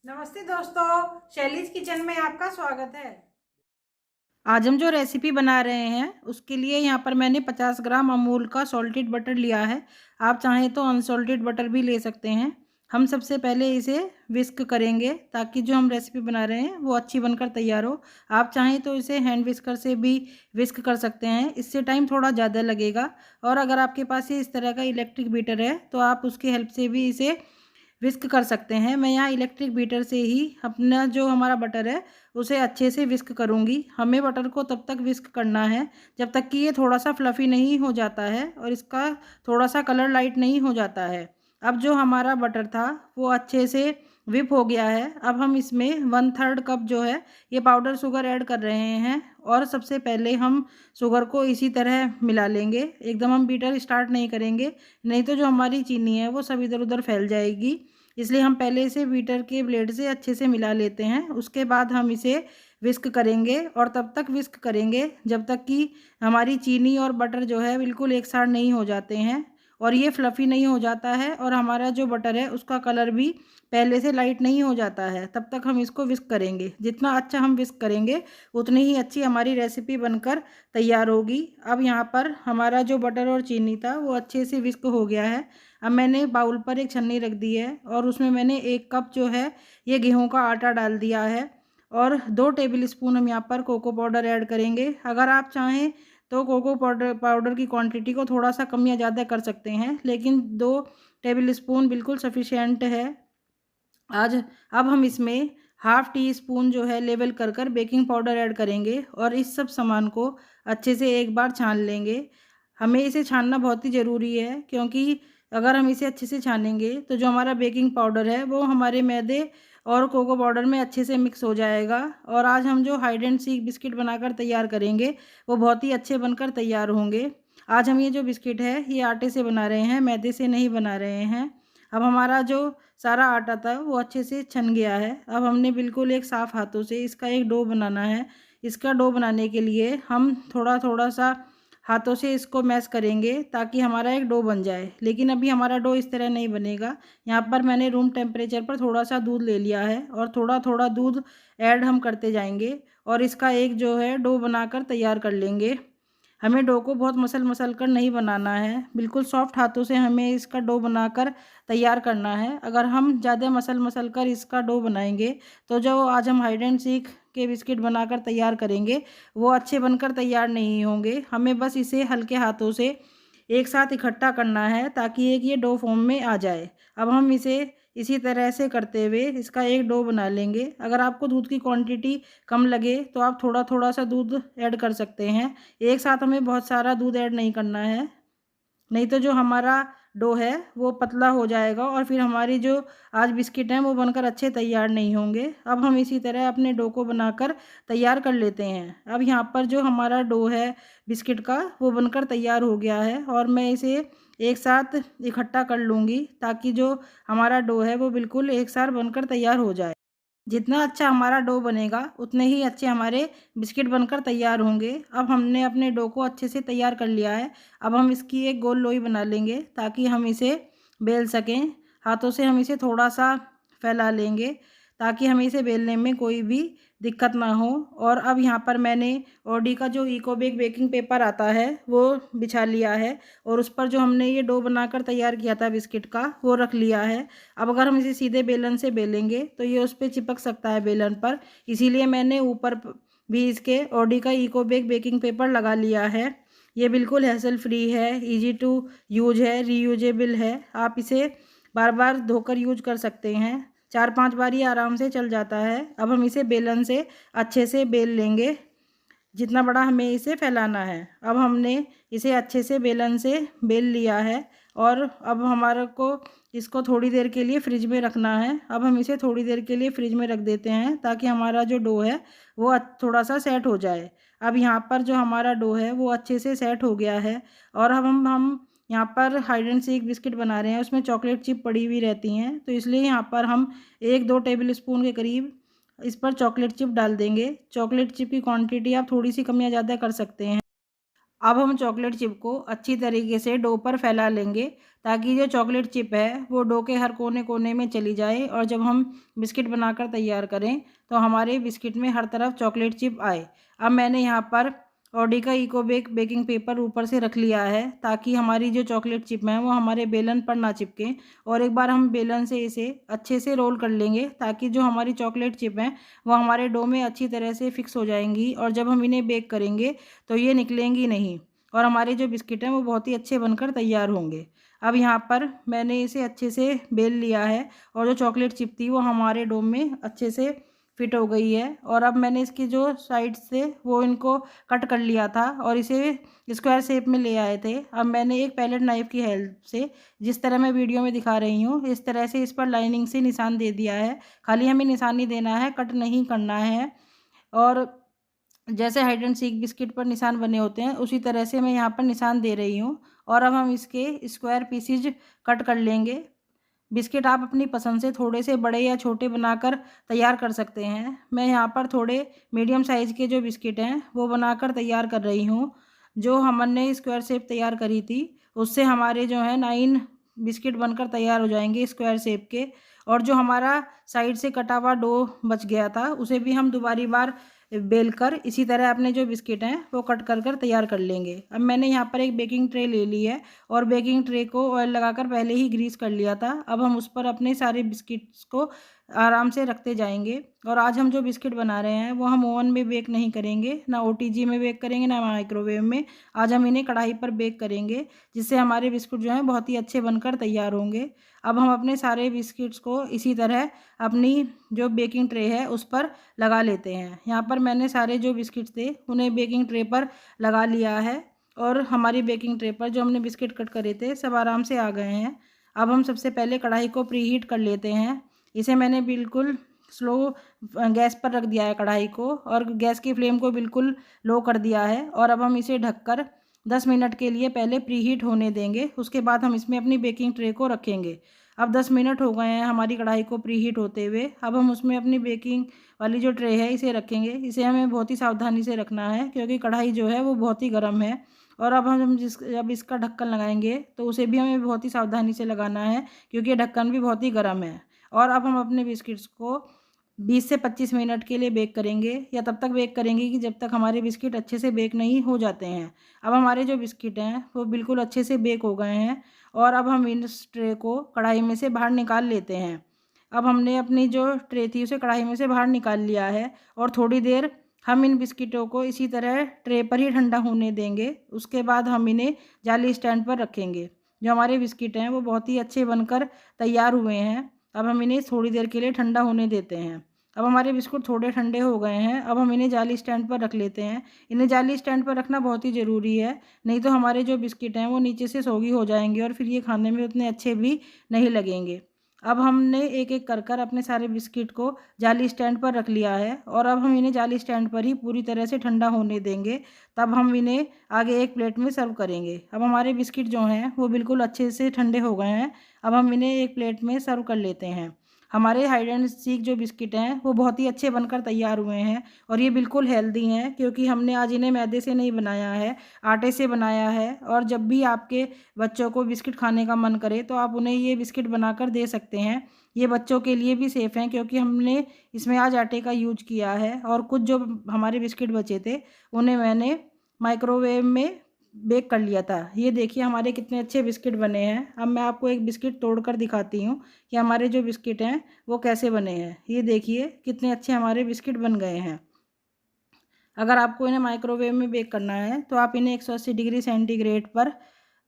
नमस्ते दोस्तों, Shelley's kitchen में आपका स्वागत है। आज हम जो रेसिपी बना रहे हैं उसके लिए यहाँ पर मैंने 50 ग्राम अमूल का सॉल्टेड बटर लिया है। आप चाहें तो अनसॉल्टेड बटर भी ले सकते हैं। हम सबसे पहले इसे विस्क करेंगे ताकि जो हम रेसिपी बना रहे हैं वो अच्छी बनकर तैयार हो। आप चाहें तो इसे हैंड विस्कर से भी विस्क कर सकते हैं, इससे टाइम थोड़ा ज़्यादा लगेगा। और अगर आपके पास ये इस तरह का इलेक्ट्रिक बीटर है तो आप उसकी हेल्प से भी इसे विस्क कर सकते हैं। मैं यहाँ इलेक्ट्रिक बीटर से ही अपना जो हमारा बटर है उसे अच्छे से विस्क करूँगी। हमें बटर को तब तक विस्क करना है जब तक कि ये थोड़ा सा फ्लफ़ी नहीं हो जाता है और इसका थोड़ा सा कलर लाइट नहीं हो जाता है। अब जो हमारा बटर था वो अच्छे से विप हो गया है। अब हम इसमें 1/3 कप जो है ये पाउडर शुगर ऐड कर रहे हैं। और सबसे पहले हम शुगर को इसी तरह मिला लेंगे, एकदम हम बीटर स्टार्ट नहीं करेंगे, नहीं तो जो हमारी चीनी है वो सब इधर उधर फैल जाएगी। इसलिए हम पहले इसे बीटर के ब्लेड से अच्छे से मिला लेते हैं। उसके बाद हम इसे विस्क करेंगे और तब तक विस्क करेंगे जब तक कि हमारी चीनी और बटर जो है बिल्कुल एक साथ नहीं हो जाते हैं और ये फ्लफ़ी नहीं हो जाता है और हमारा जो बटर है उसका कलर भी पहले से लाइट नहीं हो जाता है। तब तक हम इसको विस्क करेंगे। जितना अच्छा हम विस्क करेंगे उतनी ही अच्छी हमारी रेसिपी बनकर तैयार होगी। अब यहाँ पर हमारा जो बटर और चीनी था वो अच्छे से विस्क हो गया है। अब मैंने बाउल पर एक छन्नी रख दी है और उसमें मैंने 1 कप जो है ये गेहूं का आटा डाल दिया है। और 2 टेबल स्पून हम यहाँ पर कोको पाउडर ऐड करेंगे। अगर आप चाहें तो कोको पाउडर की क्वांटिटी को थोड़ा सा कम या ज़्यादा कर सकते हैं, लेकिन 2 टेबल स्पून बिल्कुल सफिशिएंट है। आज अब हम इसमें हाफ़ टी स्पून जो है लेवल कर बेकिंग पाउडर ऐड करेंगे और इस सब सामान को अच्छे से एक बार छान लेंगे। हमें इसे छानना बहुत ही ज़रूरी है क्योंकि अगर हम इसे अच्छे से छानेंगे तो जो हमारा बेकिंग पाउडर है वो हमारे मैदे और कोको पाउडर में अच्छे से मिक्स हो जाएगा। और आज हम जो हाइड एंड सीक बिस्किट बनाकर तैयार करेंगे वो बहुत ही अच्छे बनकर तैयार होंगे। आज हम ये जो बिस्किट है ये आटे से बना रहे हैं, मैदे से नहीं बना रहे हैं। अब हमारा जो सारा आटा था वो अच्छे से छन गया है। अब हमने बिल्कुल एक साफ़ हाथों से इसका एक डो बनाना है। इसका डो बनाने के लिए हम थोड़ा थोड़ा सा हाथों से इसको मैश करेंगे ताकि हमारा एक डो बन जाए। लेकिन अभी हमारा डो इस तरह नहीं बनेगा। यहाँ पर मैंने रूम टेम्परेचर पर थोड़ा सा दूध ले लिया है और थोड़ा थोड़ा दूध ऐड हम करते जाएंगे और इसका एक जो है डो बनाकर तैयार कर लेंगे। हमें डो को बहुत मसल मसल कर नहीं बनाना है, बिल्कुल सॉफ्ट हाथों से हमें इसका डो बनाकर तैयार करना है। अगर हम ज़्यादा मसल मसल कर इसका डो बनाएंगे तो जो आज हम हाइड एंड सीक के बिस्किट बनाकर तैयार करेंगे वो अच्छे बनकर तैयार नहीं होंगे। हमें बस इसे हल्के हाथों से एक साथ इकट्ठा करना है ताकि एक ये डो फॉर्म में आ जाए। अब हम इसे इसी तरह से करते हुए इसका एक डो बना लेंगे। अगर आपको दूध की क्वांटिटी कम लगे तो आप थोड़ा थोड़ा सा दूध ऐड कर सकते हैं। एक साथ हमें बहुत सारा दूध ऐड नहीं करना है, नहीं तो जो हमारा डो है वो पतला हो जाएगा और फिर हमारी जो आज बिस्किट हैं वो बनकर अच्छे तैयार नहीं होंगे। अब हम इसी तरह अपने डो को बनाकर तैयार कर लेते हैं। अब यहाँ पर जो हमारा डो है बिस्किट का वो बनकर तैयार हो गया है और मैं इसे एक साथ इकट्ठा कर लूँगी ताकि जो हमारा डो है वो बिल्कुल एक साथ बनकर तैयार हो जाए। जितना अच्छा हमारा डो बनेगा उतने ही अच्छे हमारे बिस्किट बनकर तैयार होंगे। अब हमने अपने डो को अच्छे से तैयार कर लिया है। अब हम इसकी एक गोल लोई बना लेंगे ताकि हम इसे बेल सकें। हाथों से हम इसे थोड़ा सा फैला लेंगे ताकि हमें इसे बेलने में कोई भी दिक्कत ना हो। और अब यहाँ पर मैंने ओडी का जो इको बेक बेकिंग पेपर आता है वो बिछा लिया है और उस पर जो हमने ये डो बनाकर तैयार किया था बिस्किट का वो रख लिया है। अब अगर हम इसे सीधे बेलन से बेलेंगे तो ये उस पर चिपक सकता है बेलन पर, इसीलिए मैंने ऊपर भी इसके ओडी का इको बेक बेकिंग पेपर लगा लिया है। ये बिल्कुल हैसल फ्री है, इजी टू यूज है, रीयूजेबल है। आप इसे बार बार धोकर यूज कर सकते हैं, 4-5 बार ही आराम से चल जाता है। अब हम इसे बेलन से अच्छे से बेल लेंगे जितना बड़ा हमें इसे फैलाना है। अब हमने इसे अच्छे से बेलन से बेल लिया है और अब हमारे को इसको थोड़ी देर के लिए फ्रिज में रखना है। अब हम इसे थोड़ी देर के लिए फ्रिज में रख देते हैं ताकि हमारा जो डो है वो थोड़ा सा सेट हो जाए। अब यहाँ पर जो हमारा डो है वो अच्छे से सेट हो गया है और अब हम यहाँ पर हाइड एंड सीक बिस्किट बना रहे हैं, उसमें चॉकलेट चिप पड़ी हुई रहती हैं, तो इसलिए यहाँ पर हम 1-2 टेबल स्पून के करीब इस पर चॉकलेट चिप डाल देंगे। चॉकलेट चिप की क्वांटिटी आप थोड़ी सी कम या ज़्यादा कर सकते हैं। अब हम चॉकलेट चिप को अच्छी तरीके से डो पर फैला लेंगे ताकि जो चॉकलेट चिप है वो डो के हर कोने कोने में चली जाए और जब हम बिस्किट बनाकर तैयार करें तो हमारे बिस्किट में हर तरफ चॉकलेट चिप आए। अब मैंने यहाँ पर ऑडी का इको बेक बेकिंग पेपर ऊपर से रख लिया है ताकि हमारी जो चॉकलेट चिप है वो हमारे बेलन पर ना चिपके। और एक बार हम बेलन से इसे अच्छे से रोल कर लेंगे ताकि जो हमारी चॉकलेट चिप है वो हमारे डो में अच्छी तरह से फिक्स हो जाएंगी और जब हम इन्हें बेक करेंगे तो ये निकलेंगी नहीं और हमारे जो बिस्किट हैं वो बहुत ही अच्छे बनकर तैयार होंगे। अब यहाँ पर मैंने इसे अच्छे से बेल लिया है और जो चॉकलेट चिप थी वो हमारे डो में अच्छे से फिट हो गई है। और अब मैंने इसकी जो साइड से वो इनको कट कर लिया था और इसे स्क्वायर शेप में ले आए थे। अब मैंने एक पैलेट नाइफ़ की हेल्प से, जिस तरह मैं वीडियो में दिखा रही हूँ, इस तरह से इस पर लाइनिंग से निशान दे दिया है। खाली हमें निशान ही देना है, कट नहीं करना है। और जैसे हाइड एंड सीक बिस्किट पर निशान बने होते हैं उसी तरह से मैं यहाँ पर निशान दे रही हूँ। और अब हम इसके स्क्वायर पीसीज कट कर लेंगे। बिस्किट आप अपनी पसंद से थोड़े से बड़े या छोटे बनाकर तैयार कर सकते हैं। मैं यहाँ पर थोड़े मीडियम साइज़ के जो बिस्किट हैं वो बनाकर तैयार कर रही हूँ। जो हमने स्क्वायर शेप तैयार करी थी उससे हमारे जो है 9 बिस्किट बनकर तैयार हो जाएंगे स्क्वायर शेप के। और जो हमारा साइड से कटा हुआ डो बच गया था उसे भी हम दोबारी बार बेलकर इसी तरह अपने जो बिस्किट हैं वो कट कर कर तैयार कर लेंगे। अब मैंने यहाँ पर एक बेकिंग ट्रे ले ली है और बेकिंग ट्रे को ऑयल लगाकर पहले ही ग्रीस कर लिया था। अब हम उस पर अपने सारे बिस्किट्स को आराम से रखते जाएंगे। और आज हम जो बिस्किट बना रहे हैं वो हम ओवन में बेक नहीं करेंगे, ना ओटीजी में बेक करेंगे, ना माइक्रोवेव में। आज हम इन्हें कढ़ाई पर बेक करेंगे जिससे हमारे बिस्कुट जो हैं बहुत ही अच्छे बनकर तैयार होंगे। अब हम अपने सारे बिस्किट्स को इसी तरह अपनी जो बेकिंग ट्रे है उस पर लगा लेते हैं। यहाँ पर मैंने सारे जो बिस्किट्स थे उन्हें बेकिंग ट्रे पर लगा लिया है और हमारी बेकिंग ट्रे पर जो हमने बिस्किट कट करे थे सब आराम से आ गए हैं। अब हम सबसे पहले कढ़ाई को प्रीहीट कर लेते हैं। इसे मैंने बिल्कुल स्लो गैस पर रख दिया है कढ़ाई को और गैस की फ्लेम को बिल्कुल लो कर दिया है। और अब हम इसे ढककर 10 मिनट के लिए पहले प्रीहीट होने देंगे। उसके बाद हम इसमें अपनी बेकिंग ट्रे को रखेंगे। अब 10 मिनट हो गए हैं हमारी कढ़ाई को प्रीहीट होते हुए। अब हम उसमें अपनी बेकिंग वाली जो ट्रे है इसे रखेंगे। इसे हमें बहुत ही सावधानी से रखना है क्योंकि कढ़ाई जो है वो बहुत ही गर्म है। और अब हम जब इसका ढक्कन लगाएंगे तो उसे भी हमें बहुत ही सावधानी से लगाना है क्योंकि ढक्कन भी बहुत ही गर्म है। और अब हम अपने बिस्किट्स को 20 से 25 मिनट के लिए बेक करेंगे या तब तक बेक करेंगे कि जब तक हमारे बिस्किट अच्छे से बेक नहीं हो जाते हैं। अब हमारे जो बिस्किट हैं वो बिल्कुल अच्छे से बेक हो गए हैं और अब हम इस ट्रे को कढ़ाई में से बाहर निकाल लेते हैं। अब हमने अपनी जो ट्रे थी उसे कढ़ाई में से बाहर निकाल लिया है और थोड़ी देर हम इन बिस्किटों को इसी तरह ट्रे पर ही ठंडा होने देंगे। उसके बाद हम इन्हें जाली स्टैंड पर रखेंगे। जो हमारे बिस्किट हैं वो बहुत ही अच्छे बनकर तैयार हुए हैं। अब हम इन्हें थोड़ी देर के लिए ठंडा होने देते हैं। अब हमारे बिस्कुट थोड़े ठंडे हो गए हैं। अब हम इन्हें जाली स्टैंड पर रख लेते हैं। इन्हें जाली स्टैंड पर रखना बहुत ही ज़रूरी है, नहीं तो हमारे जो बिस्किट हैं वो नीचे से सौगी हो जाएंगे और फिर ये खाने में उतने अच्छे भी नहीं लगेंगे। अब हमने एक एक कर कर अपने सारे बिस्किट को जाली स्टैंड पर रख लिया है और अब हम इन्हें जाली स्टैंड पर ही पूरी तरह से ठंडा होने देंगे। तब हम इन्हें आगे एक प्लेट में सर्व करेंगे। अब हमारे बिस्किट जो हैं वो बिल्कुल अच्छे से ठंडे हो गए हैं। अब हम इन्हें एक प्लेट में सर्व कर लेते हैं। हमारे हाइड एंड सीक जो बिस्किट हैं वो बहुत ही अच्छे बनकर तैयार हुए हैं और ये बिल्कुल हेल्दी हैं क्योंकि हमने आज इन्हें मैदे से नहीं बनाया है, आटे से बनाया है। और जब भी आपके बच्चों को बिस्किट खाने का मन करे तो आप उन्हें ये बिस्किट बनाकर दे सकते हैं। ये बच्चों के लिए भी सेफ़ हैं क्योंकि हमने इसमें आज आटे का यूज किया है। और कुछ जो हमारे बिस्किट बचे थे उन्हें मैंने माइक्रोवेव में बेक कर लिया था। ये देखिए हमारे कितने अच्छे बिस्किट बने हैं। अब मैं आपको एक बिस्किट तोड़कर दिखाती हूँ कि हमारे जो बिस्किट हैं वो कैसे बने हैं। ये देखिए कितने अच्छे हमारे बिस्किट बन गए हैं। अगर आपको इन्हें माइक्रोवेव में बेक करना है तो आप इन्हें 180 डिग्री सेंटीग्रेड पर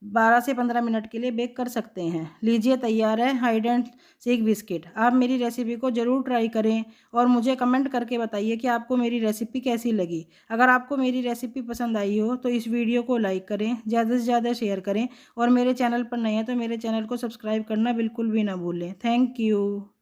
12 से 15 मिनट के लिए बेक कर सकते हैं। लीजिए तैयार है हाइड एंड सीक बिस्किट। आप मेरी रेसिपी को ज़रूर ट्राई करें और मुझे कमेंट करके बताइए कि आपको मेरी रेसिपी कैसी लगी। अगर आपको मेरी रेसिपी पसंद आई हो तो इस वीडियो को लाइक करें, ज़्यादा से ज़्यादा शेयर करें और मेरे चैनल पर नए हैं तो मेरे चैनल को सब्सक्राइब करना बिल्कुल भी ना भूलें। Thank you.